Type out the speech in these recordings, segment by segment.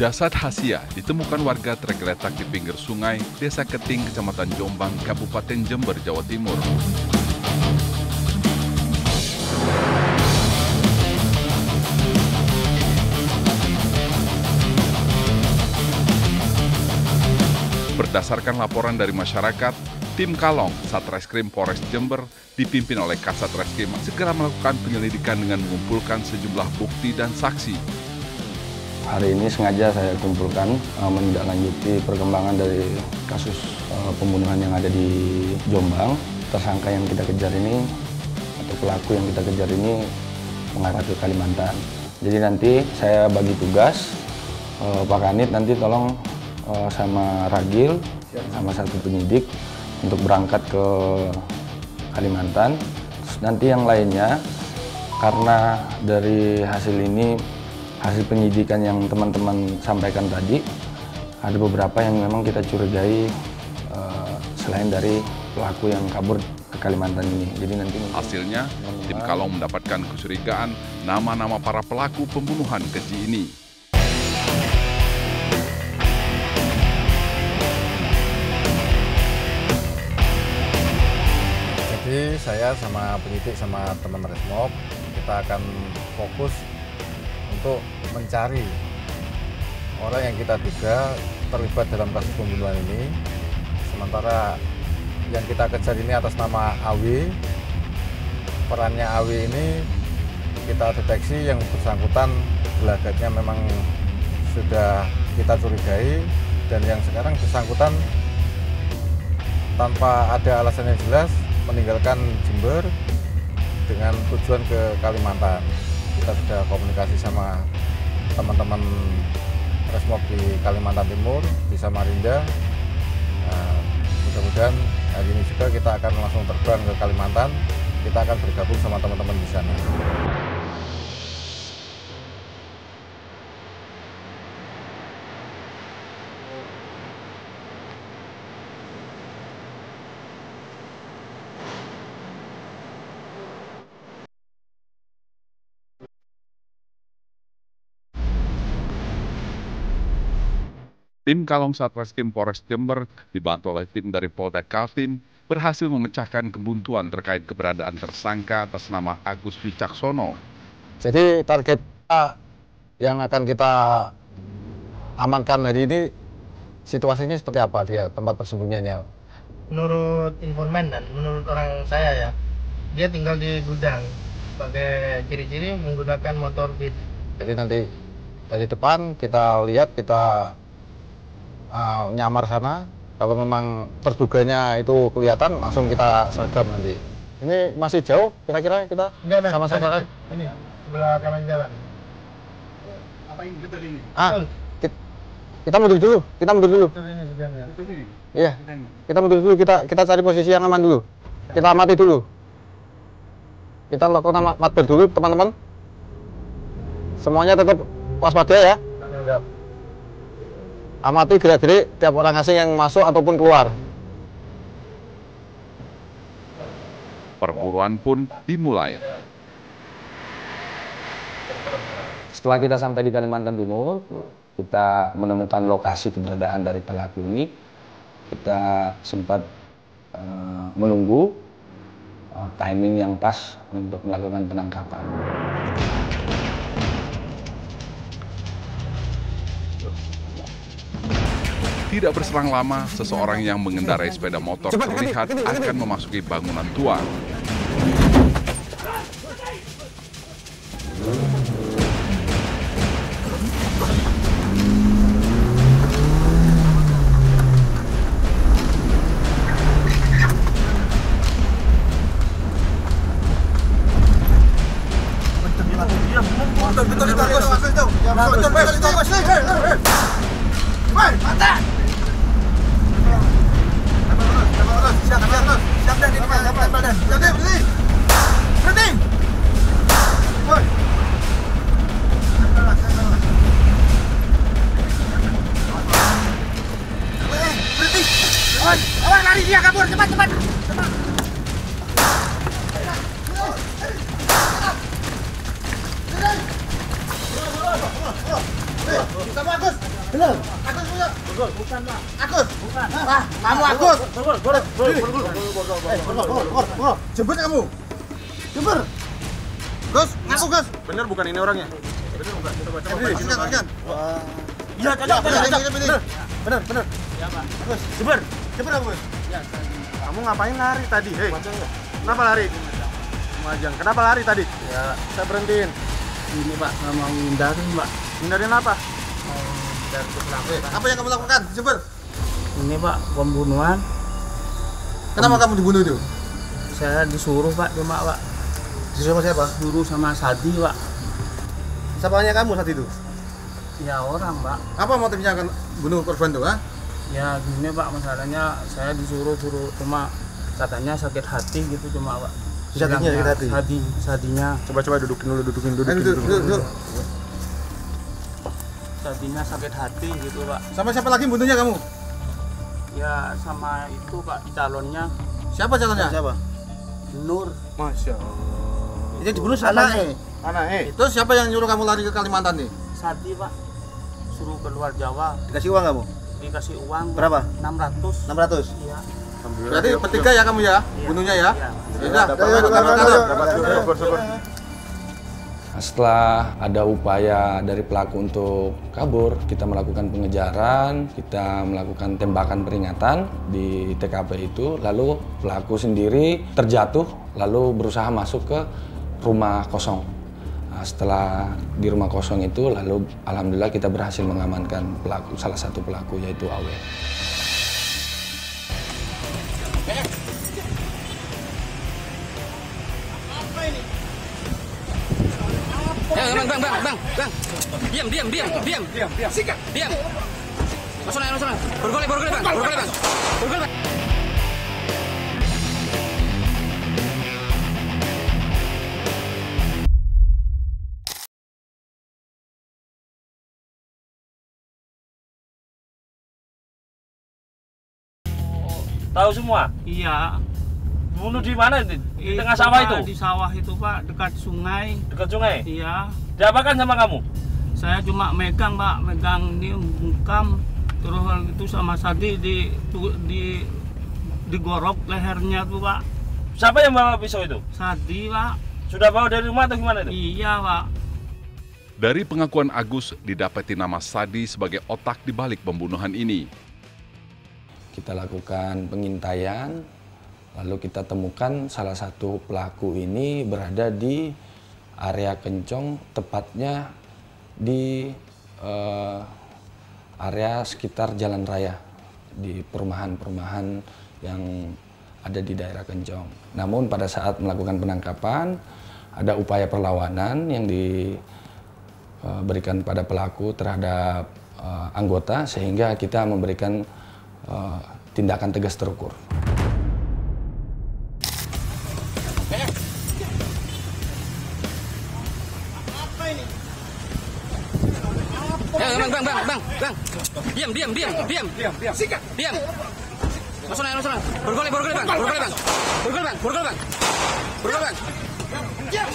Jasad Hasia ditemukan warga tergeletak di pinggir sungai Desa Keting, Kecamatan Jombang, Kabupaten Jember, Jawa Timur. Berdasarkan laporan dari masyarakat, tim Kalong Satreskrim Polres Jember dipimpin oleh Kasat Reskrim segera melakukan penyelidikan dengan mengumpulkan sejumlah bukti dan saksi. Hari ini sengaja saya kumpulkan menindaklanjuti perkembangan dari kasus pembunuhan yang ada di Jombang. Tersangka yang kita kejar ini atau pelaku yang kita kejar ini mengarah ke Kalimantan. Jadi nanti saya bagi tugas, Pak Kanit nanti tolong sama Ragil, sama satu penyidik untuk berangkat ke Kalimantan. Terus nanti yang lainnya, karena dari hasil penyidikan yang teman-teman sampaikan tadi, ada beberapa yang memang kita curigai selain dari pelaku yang kabur ke Kalimantan ini. Jadi nanti hasilnya, tim Kalong mendapatkan kecurigaan nama-nama para pelaku pembunuhan keji ini. Jadi saya sama penyidik sama teman Resmob, kita akan fokus untuk mencari orang yang kita duga terlibat dalam kasus pembunuhan ini. Sementara yang kita kejar ini atas nama Awi. Perannya Awi ini kita deteksi yang bersangkutan gelagatnya memang sudah kita curigai, dan yang sekarang bersangkutan tanpa ada alasan yang jelas meninggalkan Jember dengan tujuan ke Kalimantan. Kita sudah komunikasi sama teman-teman Resmob di Kalimantan Timur, di Samarinda. Nah, mudah-mudahan hari ini juga kita akan langsung terbang ke Kalimantan. Kita akan bergabung sama teman-teman di sana. Tim Kalong Satreskrim Polres Jember dibantu oleh tim dari Polda Kaltim berhasil memecahkan kebuntuan terkait keberadaan tersangka atas nama Agus Wicaksono. Jadi target yang akan kita amankan hari ini, situasinya seperti apa dia, tempat persembunyiannya? Menurut informan dan menurut orang saya ya, dia tinggal di gudang. Sebagai ciri-ciri menggunakan motor Beat. Jadi nanti dari depan kita lihat, kita nyamar sana. Kalau memang terduganya itu kelihatan, langsung kita sergap nanti. Ini masih jauh kira-kira kita sama-sama? Ini sebelah kanan jalan. Apa ini? Betul ini. Kita mundur dulu. Iya. Kita mundur dulu. Kita cari posisi yang aman dulu. Kita amati dulu. Kita lakukan matber dulu, teman-teman. Semuanya tetap waspada ya. Amati gerak-gerik tiap orang asing yang masuk ataupun keluar. Perburuan pun dimulai. setelah kita sampai di Kalimantan Timur, kita menemukan lokasi keberadaan dari pelaku ini. Kita sempat menunggu timing yang pas untuk melakukan penangkapan. Tidak berselang lama, seseorang yang mengendarai sepeda motor terlihat akan memasuki bangunan tua. Lari dia, kabur, cepat. Kita bagus. Bener. Agus punya. Borgol, bukan Pak. Agus. Bukan. Ah, kamu Agus. Borgol. Jemput kamu. Jemput. Gus, ngaku Gus. Bener bukan ini orangnya? Bener bukan? Kita baca. Iya, cocok. Bener. Ya Pak. Gus, jemput. Jemput kamu Gus. Ya, Kamu ngapain lari tadi? Hei, kenapa lari? Majang. Kenapa lari tadi? ya Saya berhentiin. ini Pak, nggak mau hindarin Pak. Hindarin apa? Mau hindar ke belakang. Apa yang kamu lakukan? Jemput. Ini Pak, pembunuhan. Kenapa kamu dibunuh itu? Saya disuruh Pak, cuma Pak. Disuruh sama siapa? Suruh sama Sadi Pak. Siapanya kamu saat itu? Ya orang Pak. Apa motifnya akan bunuh korban itu, ha? Ya gini Pak, masalahnya saya disuruh cuma katanya sakit hati gitu cuma Pak. Sadinya sakit hati? Sadinya. Coba dudukin dulu. Duduk. Sadinya sakit hati gitu Pak. Sama siapa lagi bunuhnya kamu? Ya sama itu Pak, calonnya Siapa calonnya? Siapa? Nur. Masya Allah. Itu dibunuh anaknya. Anaknya. Itu siapa yang nyuruh kamu lari ke Kalimantan nih? Sadi Pak, suruh keluar Jawa. Dikasih uang kamu? Dikasih uang Berapa? 600. 600? Iya. Berarti bertiga ya kamu ya? Bunuhnya ya? Iya. Nah, setelah ada upaya dari pelaku untuk kabur, kita melakukan pengejaran, kita melakukan tembakan peringatan di TKP itu, lalu pelaku sendiri terjatuh, lalu berusaha masuk ke rumah kosong. Nah, setelah di rumah kosong itu, lalu alhamdulillah kita berhasil mengamankan pelaku, salah satu pelaku yaitu Awe. Bang. Diam. Sikat. Diam. Masuk. Borgol, Bang. Tahu semua? Iya. Bunuh di mana? Di tengah sawah Pak, itu? Di sawah itu Pak, dekat sungai. Dekat sungai? Iya. Diapakan sama kamu? Saya cuma megang Pak, megang ini bungkam. Terus itu sama Sadi digorok lehernya tuh Pak. Siapa yang bawa pisau itu? Sadi Pak. Sudah bawa dari rumah atau gimana itu? Iya Pak. Dari pengakuan Agus, didapati nama Sadi sebagai otak di balik pembunuhan ini. Kita lakukan pengintaian, lalu kita temukan salah satu pelaku ini berada di area Kencong, tepatnya di area sekitar jalan raya, di perumahan-perumahan yang ada di daerah Kencong. Namun pada saat melakukan penangkapan, ada upaya perlawanan yang diberikan pada pelaku terhadap anggota, sehingga kita memberikan tindakan tegas terukur. Bang. Diam. Sikat. Diam. Masuk. Borgol, Bang. Diam. Borgol. Diam.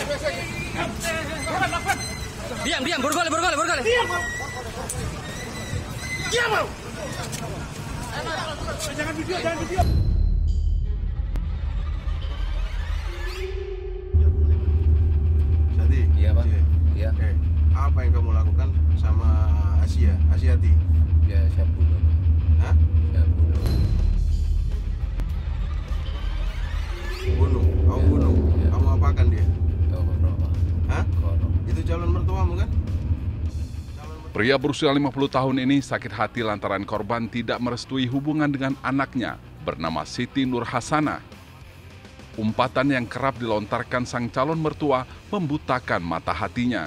Jangan video. Jadi, Iya, Pak. Iya. Apa yang kamu lakukan sama Asiati? Ya, saya bunuh. Hah? Saya bunuh. Bunuh? Kamu bunuh? Iya. Kamu apakan dia? Kono, Pak. Hah? Kono. Itu calon mertuamu kan? Pria berusia 50 tahun ini sakit hati lantaran korban tidak merestui hubungan dengan anaknya bernama Siti Nur Hasanah. Umpatan yang kerap dilontarkan sang calon mertua membutakan mata hatinya.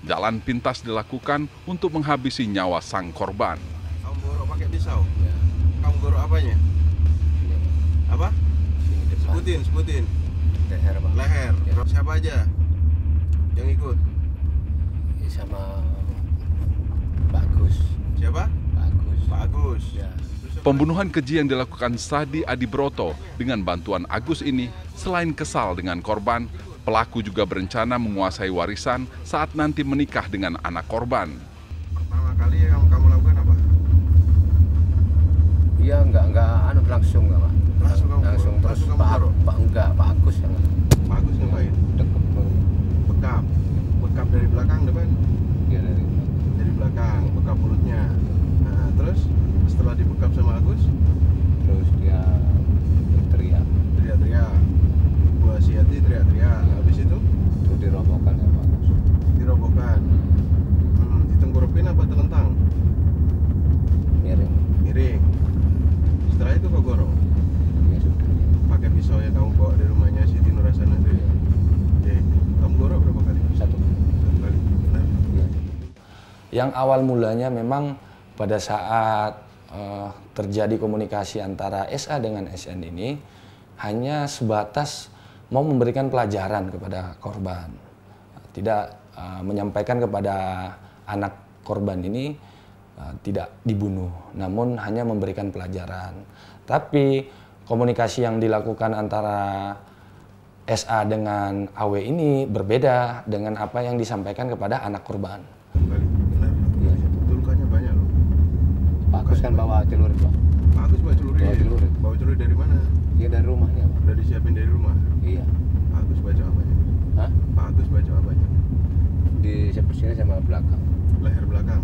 Jalan pintas dilakukan untuk menghabisi nyawa sang korban. Kamu borok pakai pisau? Ya. Kamu borok apanya? Ini, Apa? sini depan. Sebutin. Leher, Pak. Leher. Ya. Siapa aja yang ikut? Ya, sama Pak Agus. Siapa? Pak Agus. Pak Agus. Ya. Pembunuhan keji yang dilakukan Sadi Adibroto dengan bantuan Agus ini, selain kesal dengan korban, pelaku juga berencana menguasai warisan saat nanti menikah dengan anak korban. Pertama kali yang kamu Iya enggak anu langsung enggak, Pak. Langsung kamu Langsung borok? terus Langsung kamu borok? Pak Agus yang Pak Agus ngapain? dekep Bekap. Bekap dari belakang depan? dia dari Dari belakang, bekap mulutnya. Nah, terus setelah dibekap sama Agus, terus dia teriak teriak-teriak. Bu Asiati teriak-teriak. Habis itu terus dirobohkan ya Pak Agus. dirobohkan. Ditengkurupin apa telentang? Miring. Miring. Setelah itu kok gorok? Ya sudah. Pakai pisau yang kamu bawa dari rumahnya Siti Nurhasana itu ya? Oke. Kamu gorok berapa kali? Satu. Satu kali. Benar? Iya. Yang awal mulanya memang pada saat terjadi komunikasi antara SA dengan SN ini hanya sebatas mau memberikan pelajaran kepada korban, tidak menyampaikan kepada anak korban ini tidak dibunuh, namun hanya memberikan pelajaran. Tapi komunikasi yang dilakukan antara SA dengan AW ini berbeda dengan apa yang disampaikan kepada anak korban. Satu kali. Benar? Iya. Itu lukanya banyak loh. Pak Agus kan bawa celurit Pak. Pak Agus bawa celurit. Bawa celurit. Bawa celurit dari mana? Dia dari rumahnya Pak. Udah disiapin dari rumah. Iya. Pak Agus baca apanya? Hah? Pak Agus baca apanya? Di sebelah sini sama belakang. Leher belakang.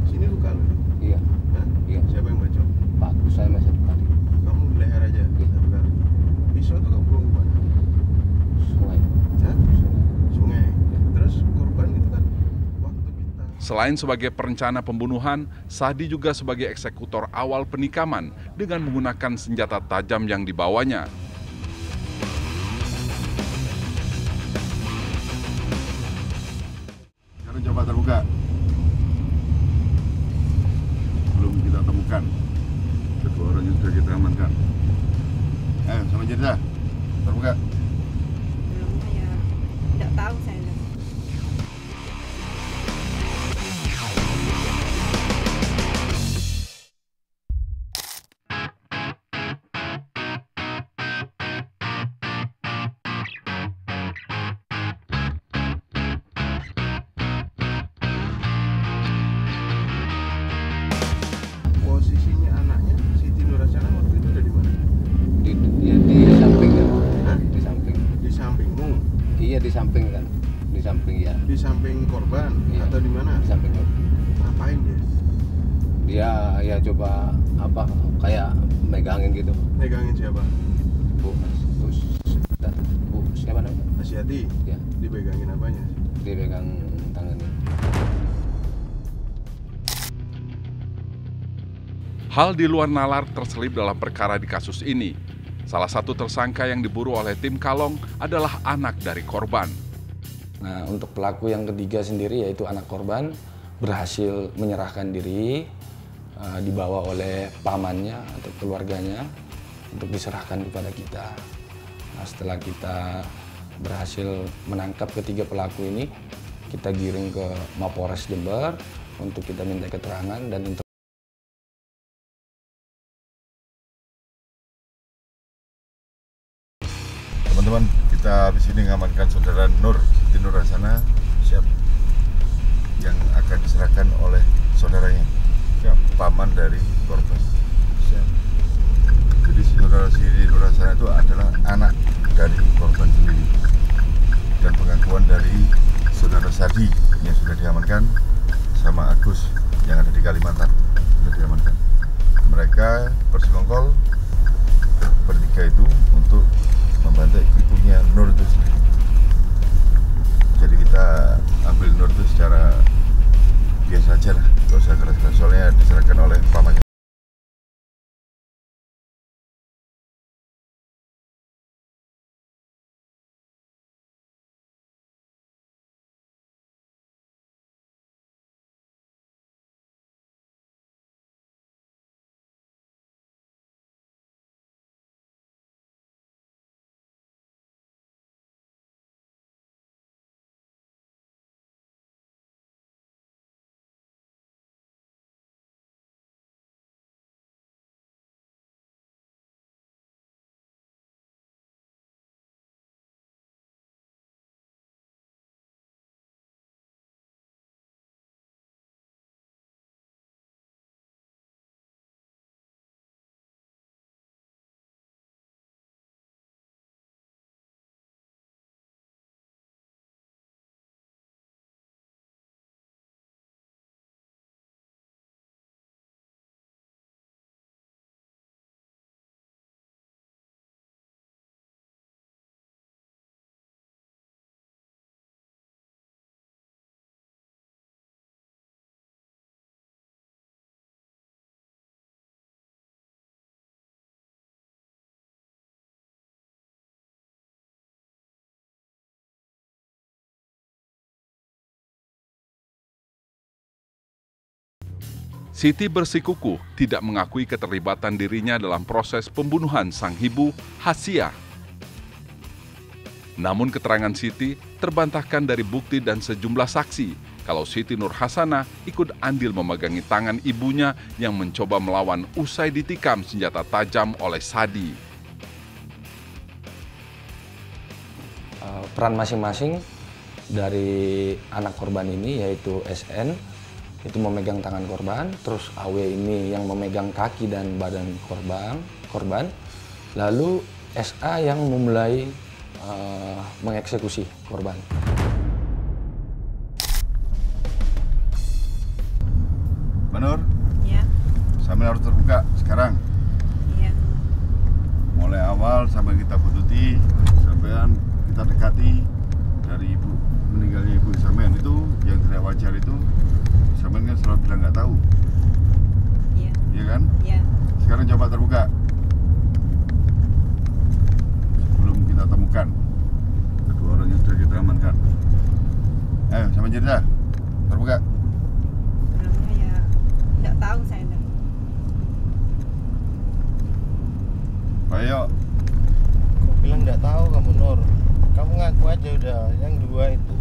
Sini luka loh. Iya. Hah? Iya. Siapa yang baca? Pak Agus saya masih satu kali. Kamu leher aja. Iya. Satu kali. Pisau tuh kamu buang kemana? Sungai. Hah? Sungai. Sungai. Terus korban itu kan waktu kita. Selain sebagai perencana pembunuhan, Sadi juga sebagai eksekutor awal penikaman dengan menggunakan senjata tajam yang dibawanya. Sekarang coba terbuka. Belum kita temukan kedua orang yang sudah kita amankan. Sama cerita. Terbuka. Belum ya, tidak tahu saya. Posisinya anaknya Siti Nurhasana waktu itu ada di mana? Di samping kan. Hah? Di samping. Di sampingmu? Iya di samping kan. Di samping ya. Di samping korban? Iya. Atau di mana? Di samping. Ngapain dia? Dia ya coba apa kayak megangin gitu. Megangin siapa? Bu siapa namanya? Asiati? Ya. Dipegangin apanya? Dia pegang tangannya. Hal di luar nalar terselip dalam perkara di kasus ini. Salah satu tersangka yang diburu oleh tim Kalong adalah anak dari korban. Nah, untuk pelaku yang ketiga sendiri yaitu anak korban berhasil menyerahkan diri, dibawa oleh pamannya atau keluarganya untuk diserahkan kepada kita. Nah, setelah kita berhasil menangkap ketiga pelaku ini, kita giring ke Mapolres Jember untuk kita minta keterangan dan Teman-teman, kita habis ini mengamankan saudara Nur Siti Nurhasana, siap, yang akan diserahkan oleh saudaranya, siap, paman dari korban. Siap. Jadi saudara Siti Nurhasana itu adalah anak dari korban sendiri, dan pengakuan dari saudara Sadi yang sudah diamankan sama Agus yang ada di Kalimantan sudah diamankan. Mereka bersekongkol bertiga itu untuk membantu ibunya Nur itu sendiri. Jadi kita ambil Nur itu secara biasa aja lah, gak usah keras-keras, soalnya diserahkan oleh pamannya. Siti bersikukuh tidak mengakui keterlibatan dirinya dalam proses pembunuhan sang ibu, Hasia. Namun keterangan Siti terbantahkan dari bukti dan sejumlah saksi kalau Siti Nur Hasanah ikut andil memegangi tangan ibunya yang mencoba melawan usai ditikam senjata tajam oleh Sadi. Peran masing-masing dari anak korban ini yaitu SN itu memegang tangan korban, terus AW ini yang memegang kaki dan badan korban, lalu SA yang memulai mengeksekusi korban. Nur, Ya. sampai harus terbuka sekarang. Iya. Mulai awal sampai kita bututi, sampean kita dekati dari ibu meninggalnya ibu sampean itu yang tidak wajar itu. Sampean kan selalu bilang nggak tahu. Iya. Iya kan? Iya. Sekarang coba terbuka. Sebelum kita temukan kedua orang yang sudah kita amankan. Ayo, sama cerita. Terbuka. Sebelumnya ya nggak tahu saya. Ayo. Aku bilang nggak tahu kamu, Nur. Kamu ngaku aja udah. Yang dua itu,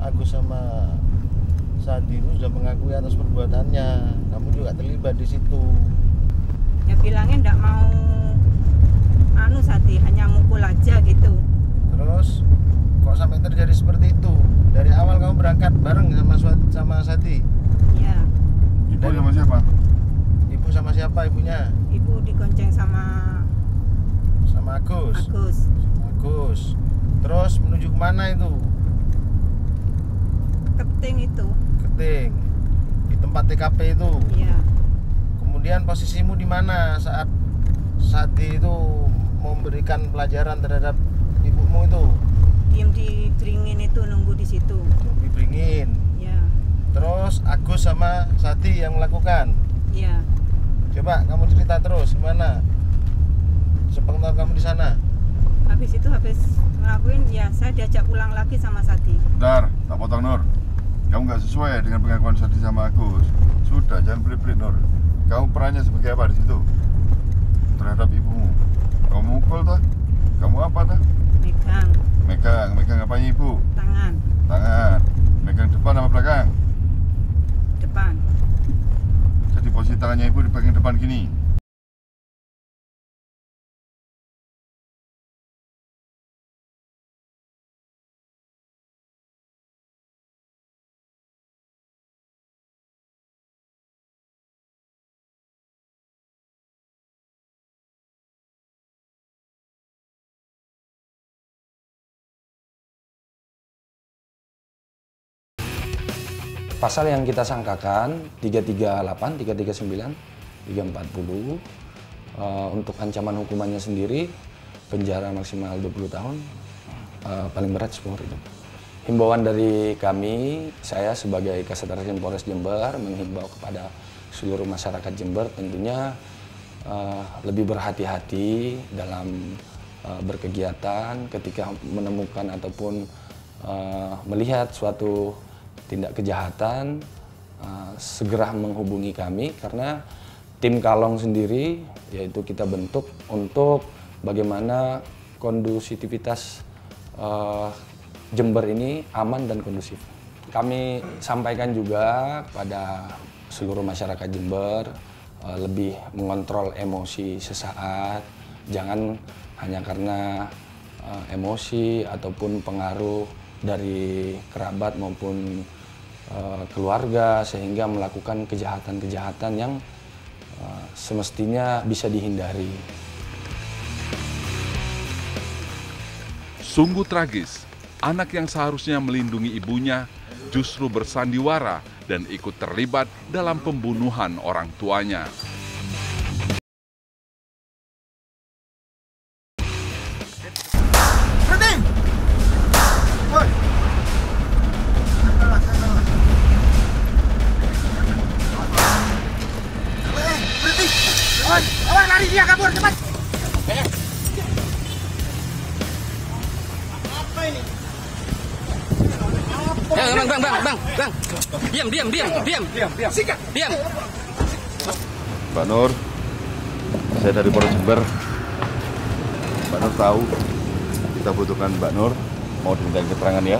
Agus sama Sadi itu sudah mengakui atas perbuatannya. Kamu juga terlibat di situ. Ya bilangnya nggak mau Sadi, hanya mukul aja gitu. Terus kok sampai terjadi seperti itu? Dari awal kamu berangkat bareng sama Sadi? Ya. Ibu sama siapa? Ibu sama siapa ibunya? Ibu digonceng sama Agus. Sama Agus. Terus menuju kemana itu? Keting itu. Keting. Di tempat TKP itu. Iya. Kemudian posisimu di mana saat Sadi itu memberikan pelajaran terhadap ibumu itu? Diem di beringin itu, nunggu di situ. Di beringin. Ya. Terus Agus sama Sadi yang melakukan. Iya. Coba kamu cerita terus gimana? Sepengetahuan kamu di sana. Habis ngelakuin ya saya diajak pulang lagi sama Sadi. Bentar, tak potong Nur. Kamu nggak sesuai dengan pengakuan Sadi sama Agus. Sudah, jangan pelit-pelit Nur. Kamu perannya sebagai apa di situ? Terhadap ibumu. Kamu mukul toh? Kamu apa toh? Megang apanya ibu? tangan. Megang depan sama belakang? Depan. Jadi posisi tangannya ibu dipegang depan gini. Pasal yang kita sangkakan 338, 339, 340 untuk ancaman hukumannya sendiri penjara maksimal 20 tahun, paling berat 10 hidup. Himbauan dari kami, saya sebagai Kasat Reskrim Polres Jember menghimbau kepada seluruh masyarakat Jember tentunya lebih berhati-hati dalam berkegiatan ketika menemukan ataupun melihat suatu tindak kejahatan, segera menghubungi kami karena tim Kalong sendiri yaitu kita bentuk untuk bagaimana kondusivitas Jember ini aman dan kondusif. Kami sampaikan juga kepada seluruh masyarakat Jember lebih mengontrol emosi sesaat, jangan hanya karena emosi ataupun pengaruh dari kerabat maupun keluarga sehingga melakukan kejahatan-kejahatan yang semestinya bisa dihindari. Sungguh tragis, anak yang seharusnya melindungi ibunya justru bersandiwara dan ikut terlibat dalam pembunuhan orang tuanya. Awas, lari dia, kabur cepat. Apa ini? Bang. Diam. Sikat. Diam. Mbak Nur, saya dari Polres Jember. Mbak Nur tahu kita butuhkan Mbak Nur, mau diminta keterangan ya.